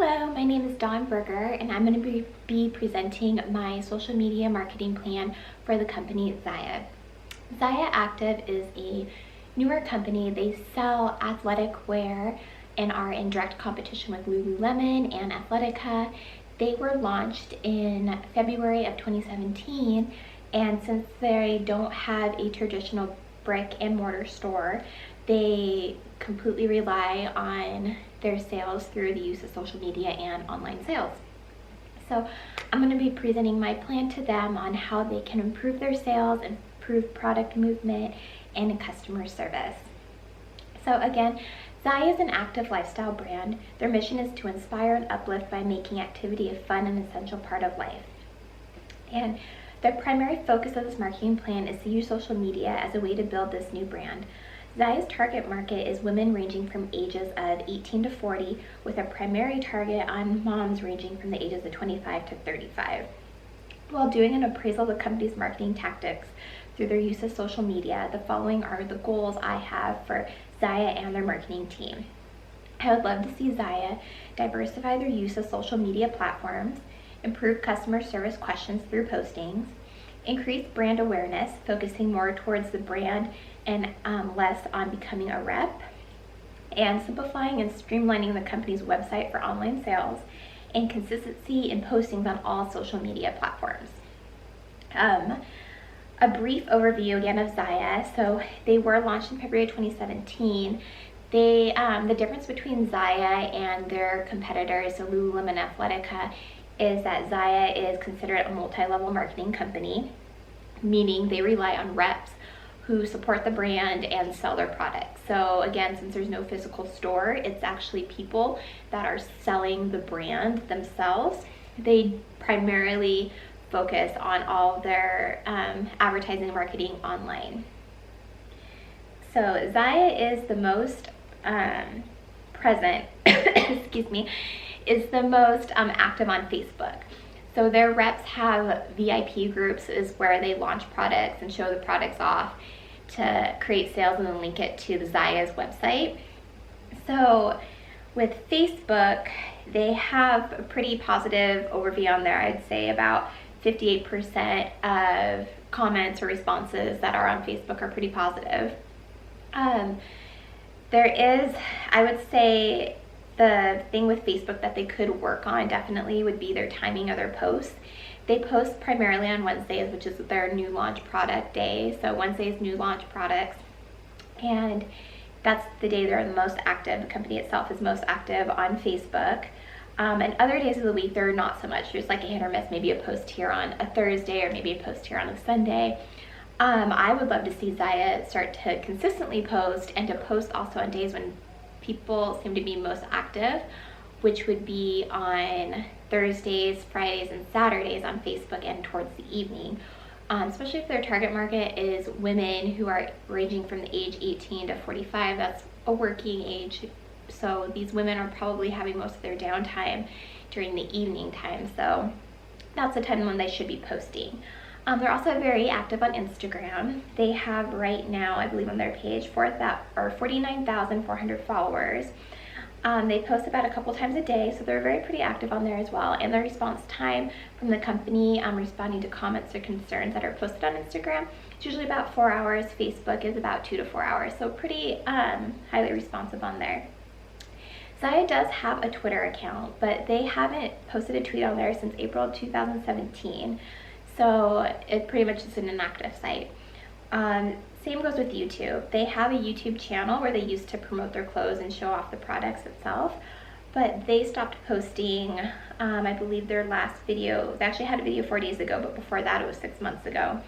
Hello, my name is Dawn Berger, and I'm going to be presenting my social media marketing plan for the company Zyia. Zyia Active is a newer company. They sell athletic wear and are in direct competition with Lululemon and Athletica. They were launched in February of 2017, and since they don't have a traditional brick and mortar store, they completely rely on their sales through the use of social media and online sales. So I'm going to be presenting my plan to them on how they can improve their sales, improve product movement, and customer service. So again, Zyia is an active lifestyle brand. Their mission is to inspire and uplift by making activity a fun and essential part of life. And their primary focus of this marketing plan is to use social media as a way to build this new brand. Zyia's target market is women ranging from ages of 18 to 40, with a primary target on moms ranging from the ages of 25 to 35. While doing an appraisal of the company's marketing tactics through their use of social media, the following are the goals I have for Zyia and their marketing team. I would love to see Zyia diversify their use of social media platforms, improve customer service questions through postings, increase brand awareness, focusing more towards the brand and less on becoming a rep, and simplifying and streamlining the company's website for online sales, and consistency in postings on all social media platforms. A brief overview again of Zyia. So they were launched in February 2017. The difference between Zyia and their competitors, so Lululemon and Athletica, is that Zyia is considered a multi-level marketing company, meaning they rely on reps who support the brand and sell their products. So again, since there's no physical store, it's actually people that are selling the brand themselves. They primarily focus on all of their advertising and marketing online. So Zyia is the most present, excuse me, is the most active on Facebook. So their reps have VIP groups is where they launch products and show the products off to create sales and then link it to the Zyia's website. So with Facebook, they have a pretty positive overview on there. I'd say about 58% of comments or responses that are on Facebook are pretty positive. There is, I would say, the thing with Facebook that they could work on definitely would be their timing of their posts. They post primarily on Wednesdays, which is their new launch product day. So Wednesday's new launch products, and that's the day they're the most active. The company itself is most active on Facebook. And other days of the week, they're not so much. There's like a hit or miss, maybe a post here on a Thursday or maybe a post here on a Sunday. I would love to see Zyia start to consistently post and to post also on days when people seem to be most active, which would be on Thursdays, Fridays, and Saturdays on Facebook and towards the evening. Especially if their target market is women who are ranging from the age 18 to 45. That's a working age. So these women are probably having most of their downtime during the evening time. So that's the time when they should be posting. They're also very active on Instagram. They have right now, I believe on their page, 49,400 followers. They post about a couple times a day, so they're pretty active on there as well. And the response time from the company responding to comments or concerns that are posted on Instagram is usually about 4 hours. Facebook is about 2 to 4 hours, so pretty highly responsive on there. Zyia does have a Twitter account, but they haven't posted a tweet on there since April of 2017. So it pretty much is an inactive site. Same goes with YouTube. They have a YouTube channel where they used to promote their clothes and show off the products itself, but they stopped posting, I believe their last video, they actually had a video 4 days ago, but before that it was 6 months ago.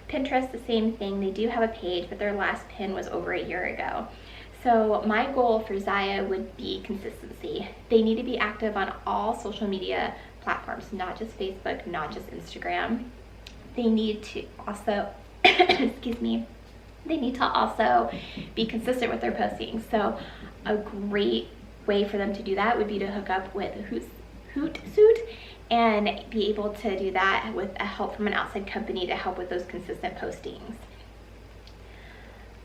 Pinterest, the same thing. They do have a page, but their last pin was over a year ago. So my goal for Zyia would be consistency. They need to be active on all social media platforms, not just Facebook, not just Instagram. They need to also, excuse me, they need to also be consistent with their postings. So a great way for them to do that would be to hook up with Hootsuite and be able to do that with help from an outside company to help with those consistent postings.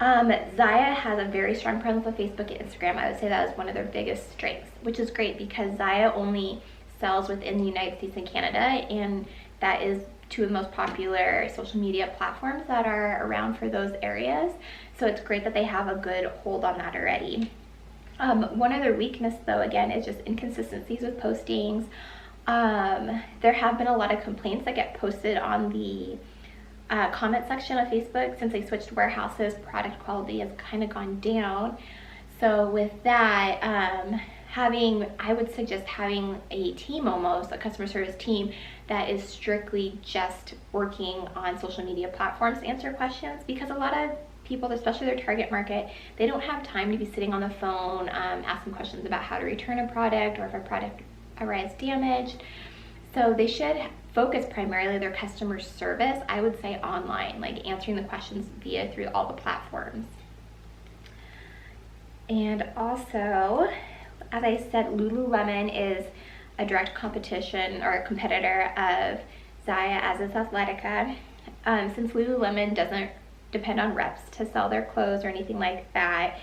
Zaya has a very strong presence on Facebook and Instagram. I would say that is one of their biggest strengths, which is great because Zaya only sells within the United States and Canada, and that is two of the most popular social media platforms that are around for those areas. So it's great that they have a good hold on that already. One other weakness though, again, is just inconsistencies with postings. There have been a lot of complaints that get posted on the comment section of Facebook. Since they switched warehouses, product quality has kind of gone down. So with that, I would suggest having a team, almost a customer service team that is strictly just working on social media platforms to answer questions, because a lot of people, especially their target market, they don't have time to be sitting on the phone asking questions about how to return a product or if a product arrives damaged. So they should focus primarily their customer service, I would say, online, like answering the questions through all the platforms. And also, as I said, Lululemon is a direct competition or a competitor of Zaya, as is Athletica. Since Lululemon doesn't depend on reps to sell their clothes or anything like that,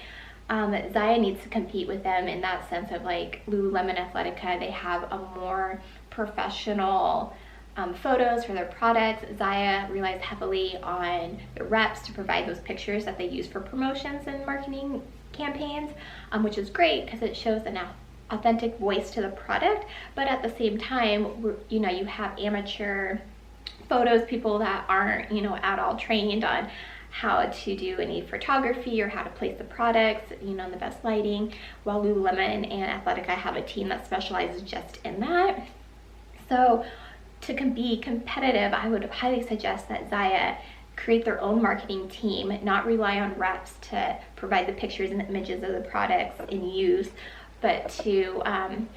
Zaya needs to compete with them in that sense of like Lululemon, Athletica, they have a more professional photos for their products. Zaya relies heavily on the reps to provide those pictures that they use for promotions and marketing campaigns, which is great because it shows an authentic voice to the product. But at the same time, you have amateur photos, people that aren't at all trained on how to do any photography or how to place the products in the best lighting, while Lululemon and Athletica have a team that specializes just in that. So to be competitive, I would highly suggest that Zaya create their own marketing team, not rely on reps to provide the pictures and images of the products in use, but to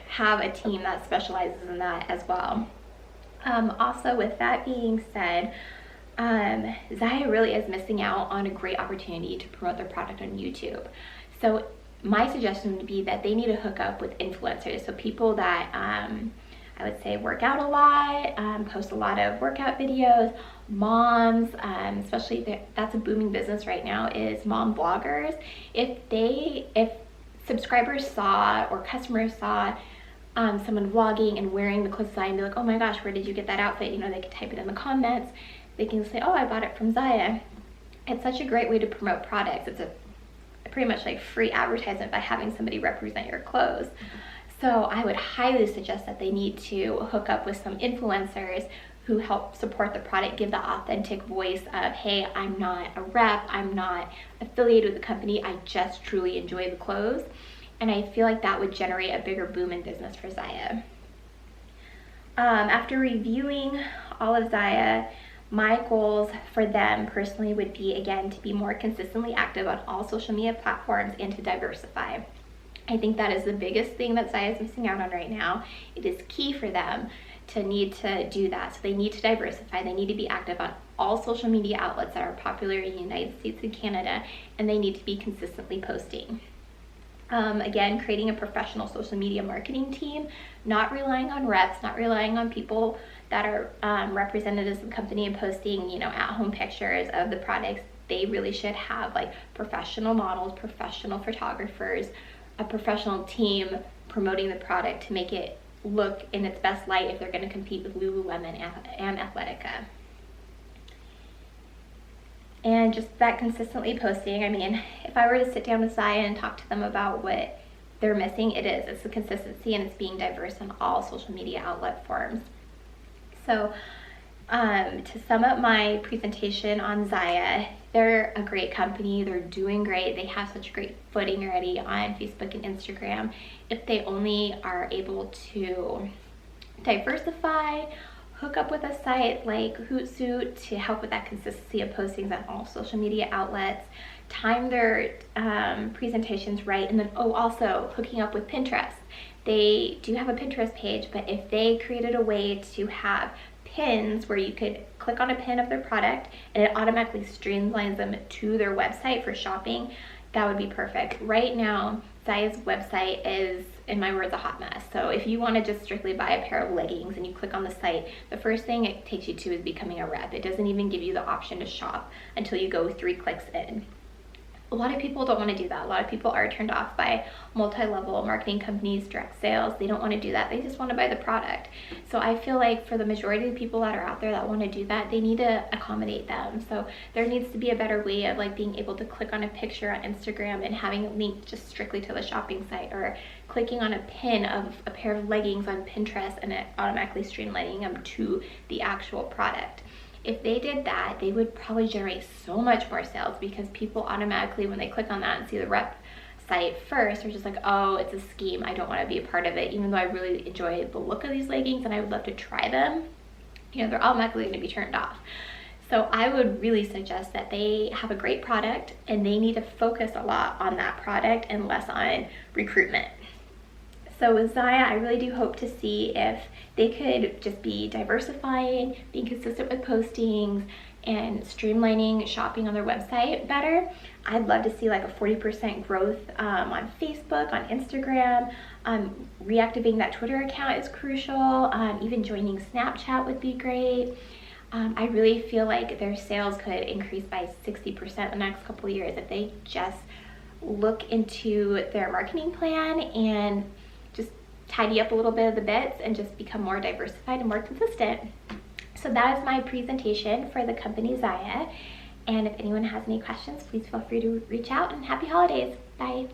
have a team that specializes in that as well. Also, with that being said, Zaya really is missing out on a great opportunity to promote their product on YouTube. So my suggestion would be that they need to hook up with influencers, so people that I would say work out a lot, post a lot of workout videos, moms, especially that's a booming business right now, is mom bloggers. If subscribers saw or customers saw someone vlogging and wearing the clothes Zaya and be like, oh my gosh, where did you get that outfit? They can type it in the comments. They can say, oh, I bought it from Zaya. It's such a great way to promote products. It's a pretty much like free advertisement by having somebody represent your clothes. So I would highly suggest that they need to hook up with some influencers who help support the product, give the authentic voice of, hey, I'm not a rep, I'm not affiliated with the company, I just truly enjoy the clothes. And I feel like that would generate a bigger boom in business for Zaya. After reviewing all of Zaya, my goals for them personally would be, again, to be more consistently active on all social media platforms and to diversify. I think that is the biggest thing that Zaya is missing out on right now. It is key for them to need to do that. So they need to diversify. They need to be active on all social media outlets that are popular in the United States and Canada, and they need to be consistently posting. Again, creating a professional social media marketing team, not relying on reps, not relying on people that are representatives of the company and posting, at-home pictures of the products. They really should have like professional models, professional photographers, a professional team promoting the product to make it look in its best light if they're going to compete with Lululemon and Athletica. And just that consistently posting, if I were to sit down with Zaya and talk to them about what they're missing, it's the consistency and it's being diverse on all social media outlet forms. So to sum up my presentation on Zaya, they're a great company, they're doing great, they have such great footing already on Facebook and Instagram. If they only are able to diversify, hook up with a site like Hootsuite to help with that consistency of postings on all social media outlets, time their presentations right, and then also hooking up with Pinterest. They do have a Pinterest page, but if they created a way to have pins where you could click on a pin of their product and it automatically streamlines them to their website for shopping, that would be perfect. Right now, Zaya's website is, in my words, a hot mess. So if you want to just strictly buy a pair of leggings and you click on the site, the first thing it takes you to is becoming a rep. It doesn't even give you the option to shop until you go 3 clicks in. A lot of people don't want to do that. A lot of people are turned off by multi-level marketing companies, direct sales. They don't want to do that. They just want to buy the product. So I feel like for the majority of the people that are out there that want to do that, they need to accommodate them. So there needs to be a better way of like being able to click on a picture on Instagram and having it linked just strictly to the shopping site, or clicking on a pin of a pair of leggings on Pinterest and it automatically streamlining them to the actual product. If they did that, they would probably generate so much more sales, because people automatically, when they click on that and see the rep site first, are just like, oh, it's a scheme, I don't want to be a part of it, even though I really enjoy the look of these leggings and I would love to try them. You know, they're automatically going to be turned off. So I would really suggest that they have a great product and they need to focus a lot on that product and less on recruitment. So with Zaya, I really do hope to see if they could just be diversifying, being consistent with postings, and streamlining shopping on their website better. I'd love to see like a 40% growth on Facebook, on Instagram. Reactivating that Twitter account is crucial. Even joining Snapchat would be great. I really feel like their sales could increase by 60% the next couple of years if they just look into their marketing plan and just tidy up a little bit of the bits and just become more diversified and more consistent. So that is my presentation for the company Zaya. And if anyone has any questions, please feel free to reach out, and happy holidays. Bye.